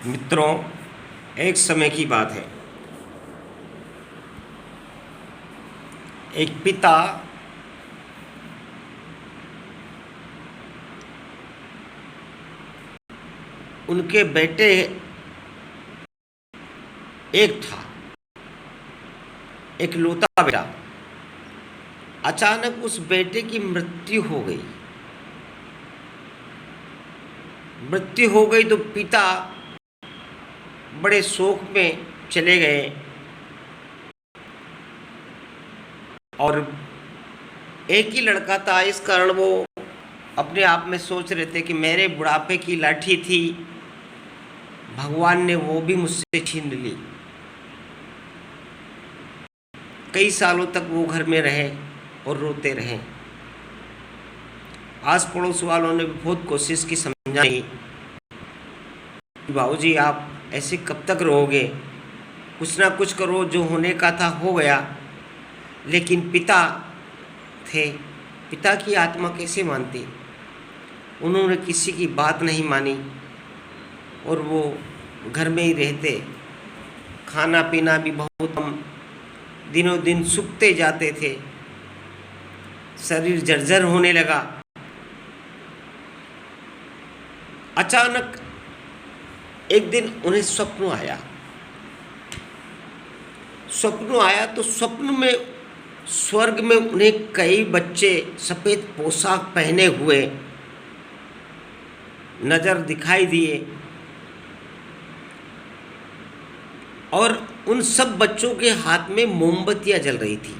मित्रों, एक समय की बात है। एक पिता उनके बेटे एक था, एक लौता बेटा। अचानक उस बेटे की मृत्यु हो गई। तो पिता बड़े शोक में चले गए और एक ही लड़का था, इस कारण वो अपने आप में सोच रहे थे कि मेरे बुढ़ापे की लाठी थी, भगवान ने वो भी मुझसे छीन ली। कई सालों तक वो घर में रहे और रोते रहे। आस पड़ोस वालों ने बहुत कोशिश की समझाने कि बाबूजी आप ऐसे कब तक रहोगे, कुछ ना कुछ करो, जो होने का था हो गया। लेकिन पिता थे, पिता की आत्मा कैसे मानती। उन्होंने किसी की बात नहीं मानी और वो घर में ही रहते। खाना पीना भी बहुत कम, दिनों दिन सूखते जाते थे, शरीर जर्जर होने लगा। अचानक एक दिन उन्हें स्वप्न आया तो स्वप्न में स्वर्ग में उन्हें कई बच्चे सफ़ेद पोशाक पहने हुए नजर दिखाई दिए और उन सब बच्चों के हाथ में मोमबत्तियां जल रही थी।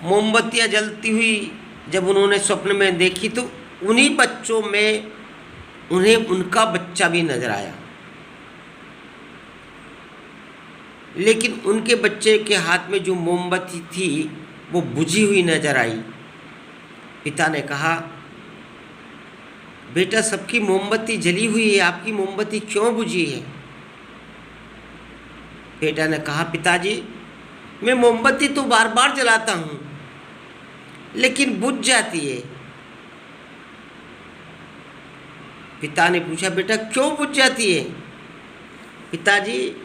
मोमबत्तियां जलती हुई जब उन्होंने स्वप्न में देखी तो उन्हीं बच्चों में उन्हें उनका बच्चा भी नजर आया, लेकिन उनके बच्चे के हाथ में जो मोमबत्ती थी वो बुझी हुई नजर आई। पिता ने कहा, बेटा सबकी मोमबत्ती जली हुई है, आपकी मोमबत्ती क्यों बुझी है? बेटा ने कहा, पिताजी मैं मोमबत्ती तो बार बार जलाता हूँ लेकिन बुझ जाती है। पिता ने पूछा, बेटा क्यों बुझ जाती है? पिताजी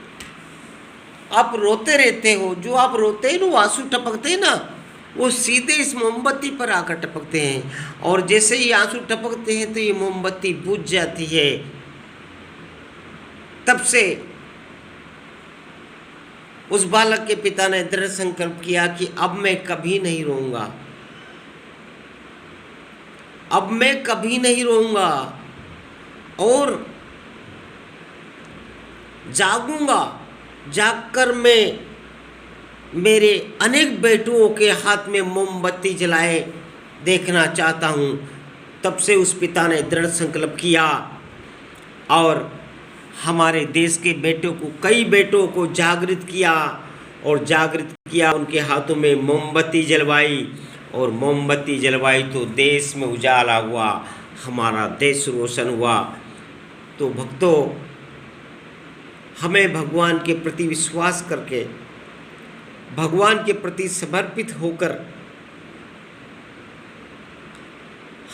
आप रोते रहते हो, जो आप रोते हैं ना, आंसू टपकते हैं ना, वो सीधे इस मोमबत्ती पर आकर टपकते हैं और जैसे ही आंसू टपकते हैं तो ये मोमबत्ती बुझ जाती है। तब से उस बालक के पिता ने दृढ़ संकल्प किया कि अब मैं कभी नहीं रोऊंगा, अब मैं कभी नहीं रोऊंगा और जागूंगा। जागकर मैं मेरे अनेक बेटों के हाथ में मोमबत्ती जलाए देखना चाहता हूँ। तब से उस पिता ने दृढ़ संकल्प किया और हमारे देश के कई बेटों को जागृत किया उनके हाथों में मोमबत्ती जलवाई और मोमबत्ती जलवाई तो देश में उजाला हुआ, हमारा देश रोशन हुआ। तो भक्तों, हमें भगवान के प्रति विश्वास करके, भगवान के प्रति समर्पित होकर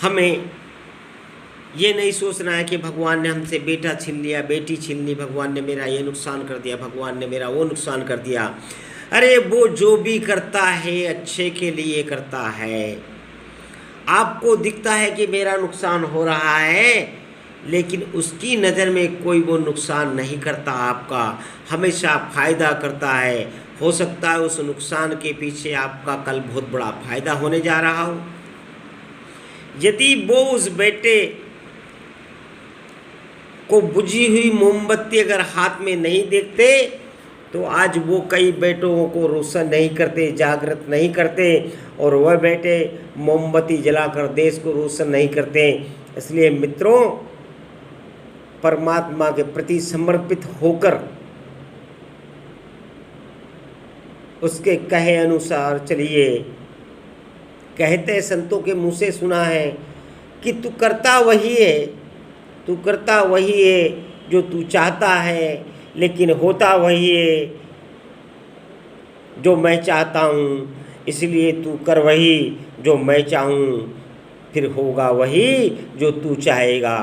हमें ये नहीं सोचना है कि भगवान ने हमसे बेटा छीन लिया, बेटी छीन ली, भगवान ने मेरा ये नुकसान कर दिया, भगवान ने मेरा वो नुकसान कर दिया। अरे वो जो भी करता है अच्छे के लिए करता है। आपको दिखता है कि मेरा नुकसान हो रहा है, लेकिन उसकी नज़र में कोई वो नुकसान नहीं करता, आपका हमेशा फ़ायदा करता है। हो सकता है उस नुकसान के पीछे आपका कल बहुत बड़ा फ़ायदा होने जा रहा हो। यदि वो उस बेटे को बुझी हुई मोमबत्ती अगर हाथ में नहीं देखते तो आज वो कई बेटों को रोशन नहीं करते, जागृत नहीं करते और वह बेटे मोमबत्ती जलाकर देश को रोशन नहीं करते। इसलिए मित्रों, परमात्मा के प्रति समर्पित होकर उसके कहे अनुसार चलिए। कहते संतों के मुँह से सुना है कि तू करता वही है जो तू चाहता है, लेकिन होता वही है जो मैं चाहता हूँ। इसलिए तू कर वही जो मैं चाहूँ। फिर होगा वही जो तू चाहेगा।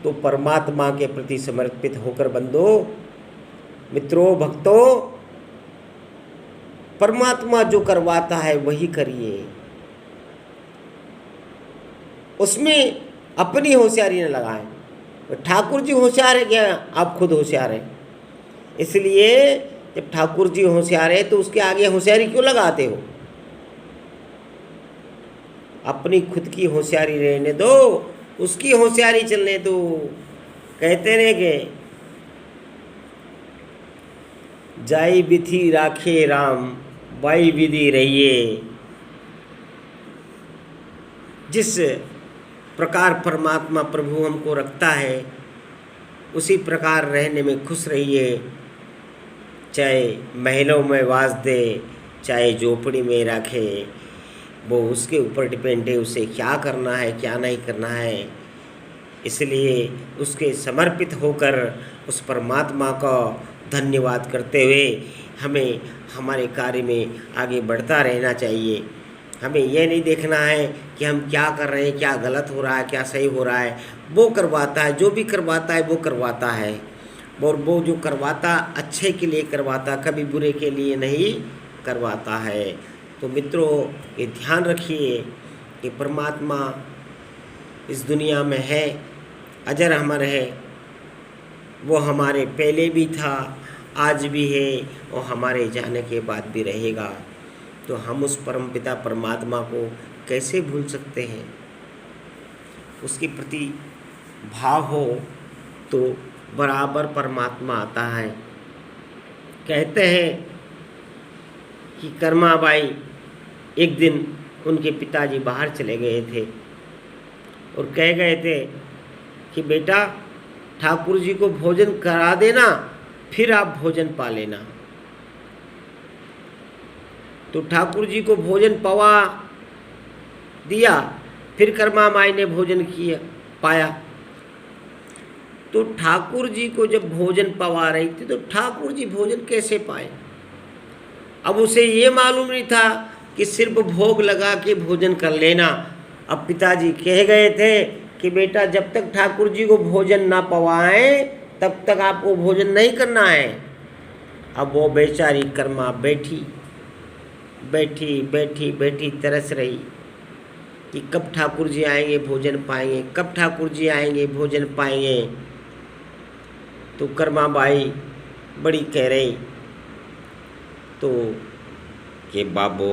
तो परमात्मा के प्रति समर्पित होकर बंदो, मित्रों, भक्तों, परमात्मा जो करवाता है वही करिए, उसमें अपनी होशियारी न लगाएं। ठाकुर जी होशियार है क्या? आप खुद होशियार हैं। इसलिए जब ठाकुर जी होशियार है तो उसके आगे होशियारी क्यों लगाते हो? अपनी खुद की होशियारी रहने दो, उसकी होशियारी चलने दो। कहते रहे कि जाई बिथी राखे राम, बाई विधि रहिए। जिस प्रकार परमात्मा प्रभु हमको रखता है उसी प्रकार रहने में खुश रहिए। चाहे महलों में वास दे, चाहे झोपड़ी में रखे, वो उसके ऊपर डिपेंड है, उसे क्या करना है क्या नहीं करना है। इसलिए उसके समर्पित होकर उस परमात्मा का धन्यवाद करते हुए हमें हमारे कार्य में आगे बढ़ता रहना चाहिए। हमें यह नहीं देखना है कि हम क्या कर रहे हैं, क्या गलत हो रहा है, क्या सही हो रहा है। वो करवाता है, जो भी करवाता है वो करवाता है, और वो जो करवाता अच्छे के लिए करवाता, कभी बुरे के लिए नहीं करवाता है। तो मित्रों, ये ध्यान रखिए कि परमात्मा इस दुनिया में है, अजर अमर है। वो हमारे पहले भी था, आज भी है, और हमारे जाने के बाद भी रहेगा। तो हम उस परमपिता परमात्मा को कैसे भूल सकते हैं? उसके प्रति भाव हो तो बराबर परमात्मा आता है। कहते हैं कि कर्माबाई एक दिन उनके पिताजी बाहर चले गए थे और कह गए थे कि बेटा, ठाकुर जी को भोजन करा देना, फिर आप भोजन पा लेना। तो ठाकुर जी को भोजन पवा दिया, फिर कर्मा माई ने भोजन किया, पाया। तो ठाकुर जी को जब भोजन पवा रही थी तो ठाकुर जी भोजन कैसे पाए? अब उसे ये मालूम नहीं था कि सिर्फ भोग लगा के भोजन कर लेना। अब पिताजी कह गए थे कि बेटा, जब तक ठाकुर जी को भोजन ना पवाएं तब तक आपको भोजन नहीं करना है। अब वो बेचारी कर्मा बैठी बैठी बैठी बैठी तरस रही कि कब ठाकुर जी आएंगे भोजन पाएंगे, कब ठाकुर जी आएंगे भोजन पाएंगे। तो कर्मा बाई बड़ी कह रही तो कि बाबो,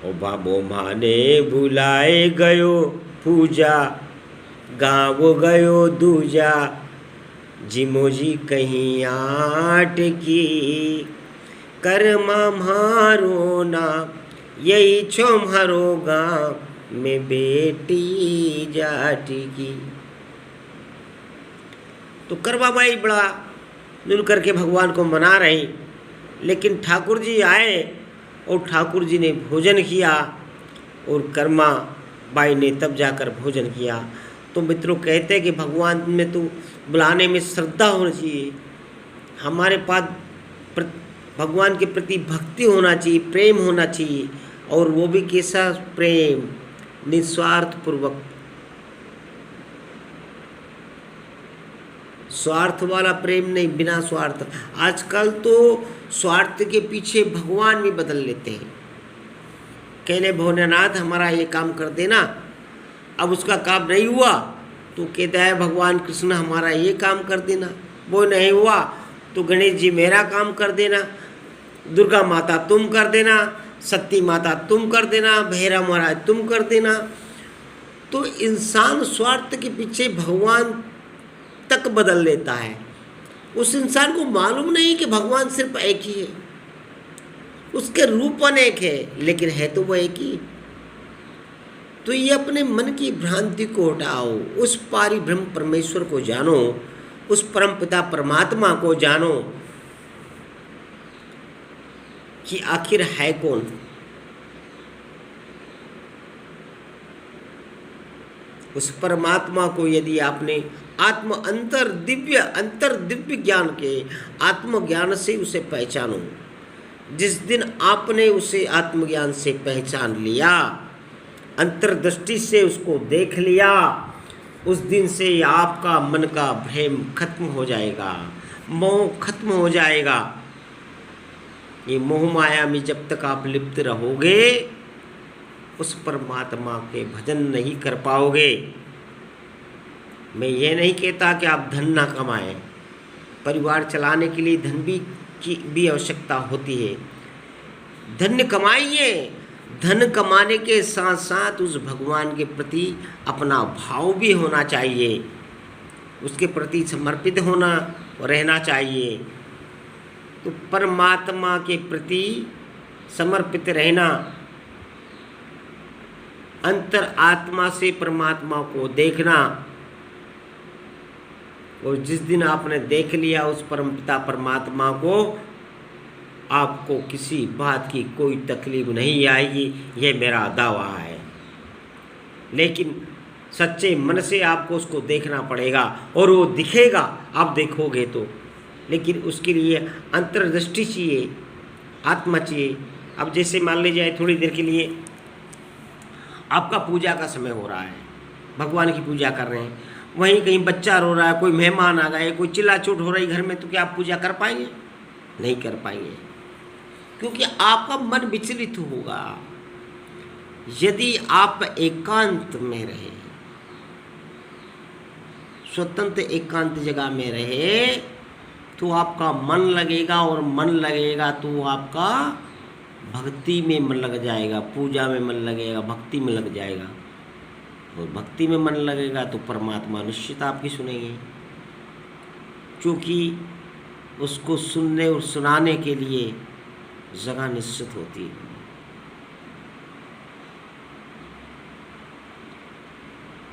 ओ बाबो, माने बुलाए गयो पूजा, गाँव गयो दूजा, जिमोजी कहीं आट की, कर्मा मारो ना, यही छो मारो गाँव में बेटी जाटी की। तो करवाबाई बड़ा मिल करके भगवान को मना रही, लेकिन ठाकुर जी आए और ठाकुर जी ने भोजन किया और कर्मा बाई ने तब जाकर भोजन किया। तो मित्रों, कहते हैं कि भगवान में तो बुलाने में श्रद्धा होनी चाहिए, हमारे पास भगवान के प्रति भक्ति होना चाहिए, प्रेम होना चाहिए। और वो भी कैसा प्रेम? निस्वार्थ पूर्वक, स्वार्थ वाला प्रेम नहीं, बिना स्वार्थ। आजकल तो स्वार्थ के पीछे भगवान भी बदल लेते हैं। कहले भोलेनाथ हमारा ये काम कर देना, अब उसका काम नहीं हुआ तो कहता है भगवान कृष्ण हमारा ये काम कर देना, वो नहीं हुआ तो गणेश जी मेरा काम कर देना, दुर्गा माता तुम कर देना, सती माता तुम कर देना, भैरव महाराज तुम कर देना। तो इंसान स्वार्थ के पीछे भगवान तक बदल लेता है। उस इंसान को मालूम नहीं कि भगवान सिर्फ एक ही है, उसके रूप अनेक है लेकिन है तो वो एक ही। तो ये अपने मन की भ्रांति को हटाओ, उस पारिब्रह्म परमेश्वर को जानो, उस परमपिता परमात्मा को जानो कि आखिर है कौन। उस परमात्मा को यदि आपने अंतर दिव्य ज्ञान के आत्मज्ञान से उसे पहचानो। जिस दिन आपने उसे आत्मज्ञान से पहचान लिया अंतर्दृष्टि से उसको देख लिया, उस दिन से आपका मन का भ्रम खत्म हो जाएगा, मोह खत्म हो जाएगा। ये मोह माया में जब तक आप लिप्त रहोगे उस परमात्मा के भजन नहीं कर पाओगे। मैं ये नहीं कहता कि आप धन ना कमाएं, परिवार चलाने के लिए धन की भी आवश्यकता होती है। धन कमाइए, धन कमाने के साथ साथ उस भगवान के प्रति अपना भाव भी होना चाहिए, उसके प्रति समर्पित होना रहना चाहिए। तो परमात्मा के प्रति समर्पित रहना, अंतर आत्मा से परमात्मा को देखना, और जिस दिन आपने देख लिया उस परमपिता परमात्मा को, आपको किसी बात की कोई तकलीफ नहीं आएगी, यह मेरा दावा है। लेकिन सच्चे मन से आपको उसको देखना पड़ेगा, और वो दिखेगा, आप देखोगे तो। लेकिन उसके लिए अंतर्दृष्टि चाहिए, आत्मा चाहिए। अब जैसे मान लीजिए थोड़ी देर के लिए आपका पूजा का समय हो रहा है, भगवान की पूजा कर रहे हैं, वहीं कहीं बच्चा रो रहा है, कोई मेहमान आ गए, कोई चिल्ला चोट हो रही घर में, तो क्या आप पूजा कर पाएंगे? नहीं कर पाएंगे, क्योंकि आपका मन विचलित होगा। यदि आप एकांत में रहे, स्वतंत्र एकांत जगह में रहे, तो आपका मन लगेगा, और मन लगेगा तो आपका भक्ति में मन लग जाएगा, पूजा में मन लगेगा, भक्ति में लग जाएगा। और भक्ति में मन लगेगा तो परमात्मा निश्चित आपकी सुनेंगे, क्योंकि उसको सुनने और सुनाने के लिए जगह निश्चित होती है।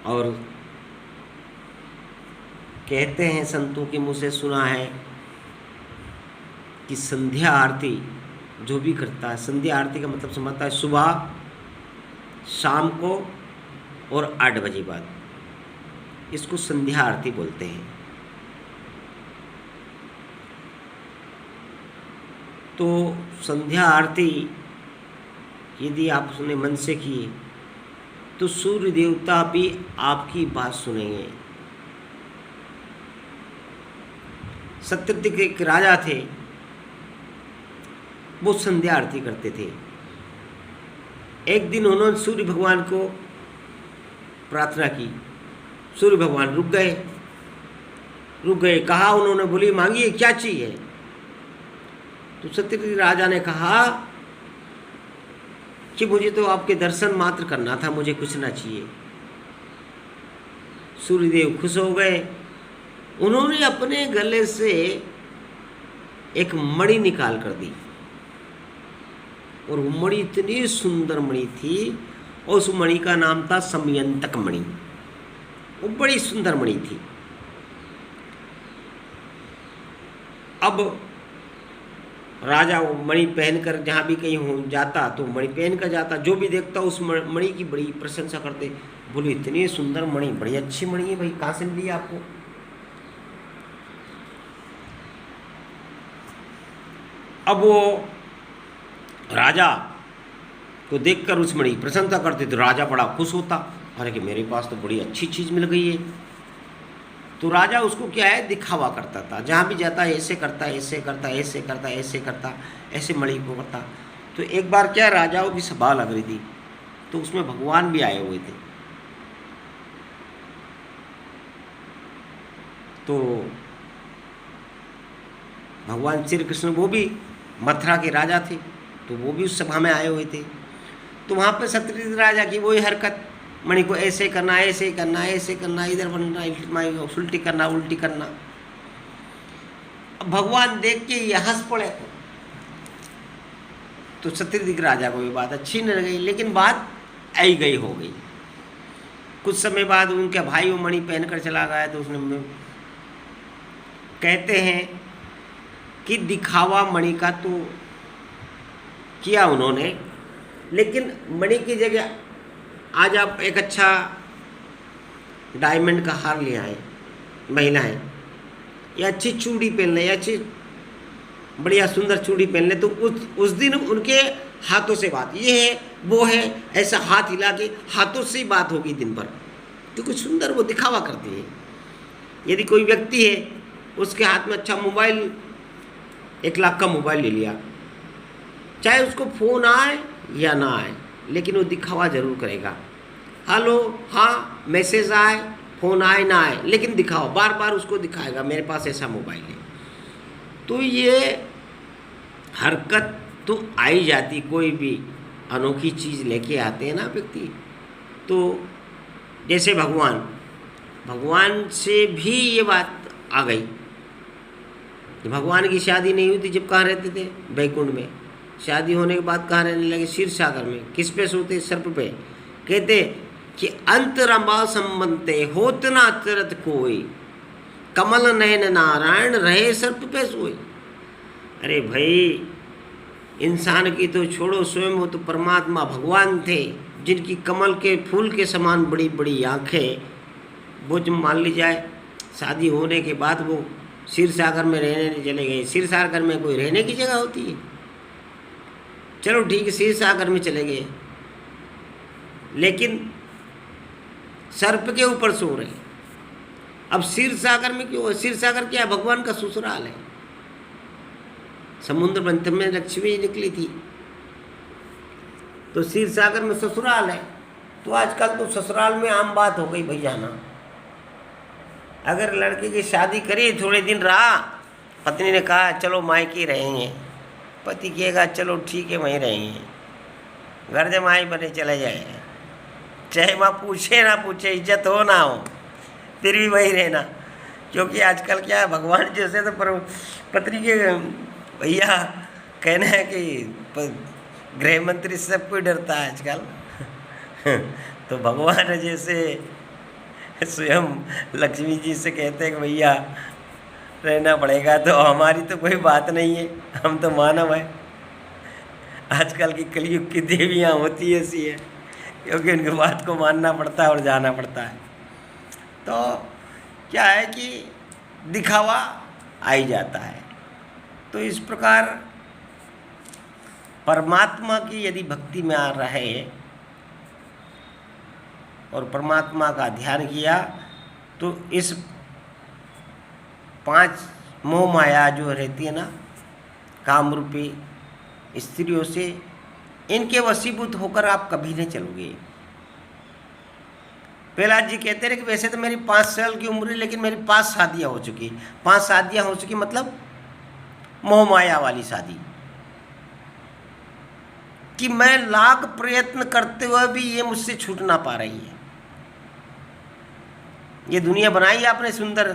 और कहते हैं, संतों के मुँह से सुना है कि संध्या आरती जो भी करता है, संध्या आरती का मतलब समझता है सुबह, शाम को और 8 बजे बाद, इसको संध्या आरती बोलते हैं। तो संध्या आरती यदि आप उसने मन से किए तो सूर्य देवता भी आपकी बात सुनेंगे। सत्यवती के एक राजा थे, वो संध्या आरती करते थे। एक दिन उन्होंने सूर्य भगवान को प्रार्थना की, सूर्य भगवान रुक गए। कहा उन्होंने, बोली मांगिए क्या चाहिए? तो सत्यवती राजा ने कहा कि मुझे तो आपके दर्शन मात्र करना था, मुझे कुछ ना चाहिए। सूर्यदेव खुश हो गए। उन्होंने अपने गले से एक मणि निकाल कर दी, और वो मणि इतनी सुंदर मणि थी, और उस मणि का नाम था समयंतक मणि। वो बड़ी सुंदर मणि थी। अब राजा वो मणि पहनकर जहाँ भी कहीं हो जाता तो मणि पहन कर जाता, जो भी देखता उस मणि की बड़ी प्रशंसा करते, बोले इतनी सुंदर मणि, बड़ी अच्छी मणि है भाई, कहाँ से मिली आपको? अब वो राजा को देखकर उस मणि प्रशंसा करते तो राजा बड़ा खुश होता, अरे कि मेरे पास तो बड़ी अच्छी चीज़ मिल गई है। तो राजा उसको क्या है, दिखावा करता था, जहाँ भी जाता ऐसे करता, ऐसे करता, ऐसे करता, ऐसे करता, ऐसे मणि को करता। तो एक बार क्या, राजाओं की सभा लग रही थी, तो उसमें भगवान भी आए हुए थे। तो भगवान श्री कृष्ण वो भी मथुरा के राजा थे, तो वो भी उस सभा में आए हुए थे। तो वहाँ पर सत्यवती राजा की वही हरकत, मणि को ऐसे करना, ऐसे करना, ऐसे करना, इधर बनना, उल्टी करना, उल्टी करना। अब भगवान देख के ये हंस पड़े। तो सत्यवती राजा को ये बात अच्छी नहीं लगी, लेकिन बात आई गई हो गई। कुछ समय बाद उनके भाई वो मणि पहनकर चला गया, तो उसने, कहते हैं कि दिखावा मणि का तो किया उन्होंने, लेकिन मणि की जगह आज आप एक अच्छा डायमंड का हार ले आए महिलाएं, या अच्छी चूड़ी पहन ले, या अच्छी बढ़िया सुंदर चूड़ी पहन ले, तो उस दिन उनके हाथों से बात, ये है वो है, ऐसा हाथ हिला के हाथों से ही बात होगी दिन भर, क्योंकि सुंदर वो दिखावा करते हैं। यदि कोई व्यक्ति है उसके हाथ में अच्छा मोबाइल, 1 लाख का मोबाइल ले लिया, चाहे उसको फ़ोन आए या ना आए, लेकिन वो दिखावा जरूर करेगा। हेलो, हाँ, मैसेज आए, फ़ोन आए ना आए, लेकिन दिखाओ, बार बार उसको दिखाएगा मेरे पास ऐसा मोबाइल है। तो ये हरकत तो आई जाती, कोई भी अनोखी चीज़ लेके आते हैं ना व्यक्ति। तो जैसे भगवान से भी ये बात आ गई। भगवान की शादी नहीं हुई थी जब कहाँ रहते थे? बैकुंठ में। शादी होने के बाद कहाँ रहने लगे? क्षीर सागर में। किस पे सोते? सर्प पे। कहते कि अंतरमा संबंधते होत ना अचरत कोई, कमल नयन नारायण रहे सर्प पे सोई। अरे भाई, इंसान की तो छोड़ो, स्वयं वो तो परमात्मा भगवान थे, जिनकी कमल के फूल के समान बड़ी बड़ी आँखें। वो जब मान ली जाए शादी होने के बाद वो क्षीर सागर में रहने चले गए। क्षीर सागर में कोई रहने की जगह होती है? चलो ठीक है, क्षीर सागर में चले गए, लेकिन सर्प के ऊपर सो रहे। अब क्षीर सागर में क्यों? क्षीर सागर क्या है? भगवान का ससुराल है। समुद्र मंथन में लक्ष्मी निकली थी, तो क्षीर सागर में ससुराल है। तो आजकल तो ससुराल में आम बात हो गई भाई जाना। अगर लड़के की शादी करी, थोड़े दिन रहा, पत्नी ने कहा चलो मायके रहेंगे, पति कहेगा चलो ठीक है वहीं रहेंगे, घर जमाई बने चले जाए, चाहे माँ पूछे ना पूछे, इज्जत हो ना हो, फिर भी वहीं रहना। क्योंकि आजकल क्या है, भगवान जैसे तो पत्नी के भैया कहना है कि गृह मंत्री सब कोई डरता है आजकल। तो भगवान जैसे स्वयं लक्ष्मी जी से कहते हैं कि भैया रहना पड़ेगा, तो हमारी तो कोई बात नहीं है, हम तो मानव है। आजकल की कलयुग की देवियाँ होती ऐसी है, क्योंकि उनकी बात को मानना पड़ता है और जाना पड़ता है। तो क्या है कि दिखावा आ ही जाता है। तो इस प्रकार परमात्मा की यदि भक्ति में आ रहे और परमात्मा का ध्यान किया, तो इस 5 मोह माया जो रहती है ना, काम रूपी स्त्रियों से, इनके वशीभूत होकर आप कभी नहीं चलोगे। प्रहलाद जी कहते रहे कि वैसे तो मेरी 5 साल की उम्र है, लेकिन मेरी 5 शादियाँ हो चुकी। 5 शादियाँ हो चुकी मतलब मोह माया वाली शादी, कि मैं लाख प्रयत्न करते हुए भी ये मुझसे छूट ना पा रही है। ये दुनिया बनाई आपने सुंदर,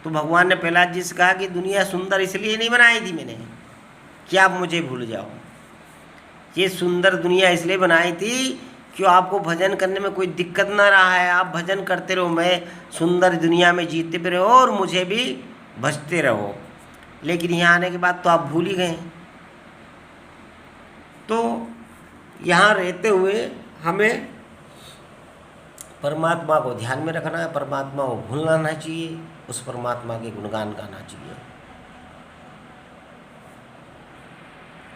तो भगवान ने प्रहलाद जी से कहा कि दुनिया सुंदर इसलिए नहीं बनाई थी मैंने कि आप मुझे भूल जाओ। ये सुंदर दुनिया इसलिए बनाई थी कि आपको भजन करने में कोई दिक्कत ना रहा है, आप भजन करते रहो, मैं सुंदर दुनिया में जीते भी रहो और मुझे भी भजते रहो। लेकिन यहाँ आने के बाद तो आप भूल ही गए। तो यहाँ रहते हुए हमें परमात्मा को ध्यान में रखना है, परमात्मा को भूलना नहीं चाहिए, उस परमात्मा के गुणगान गाना चाहिए।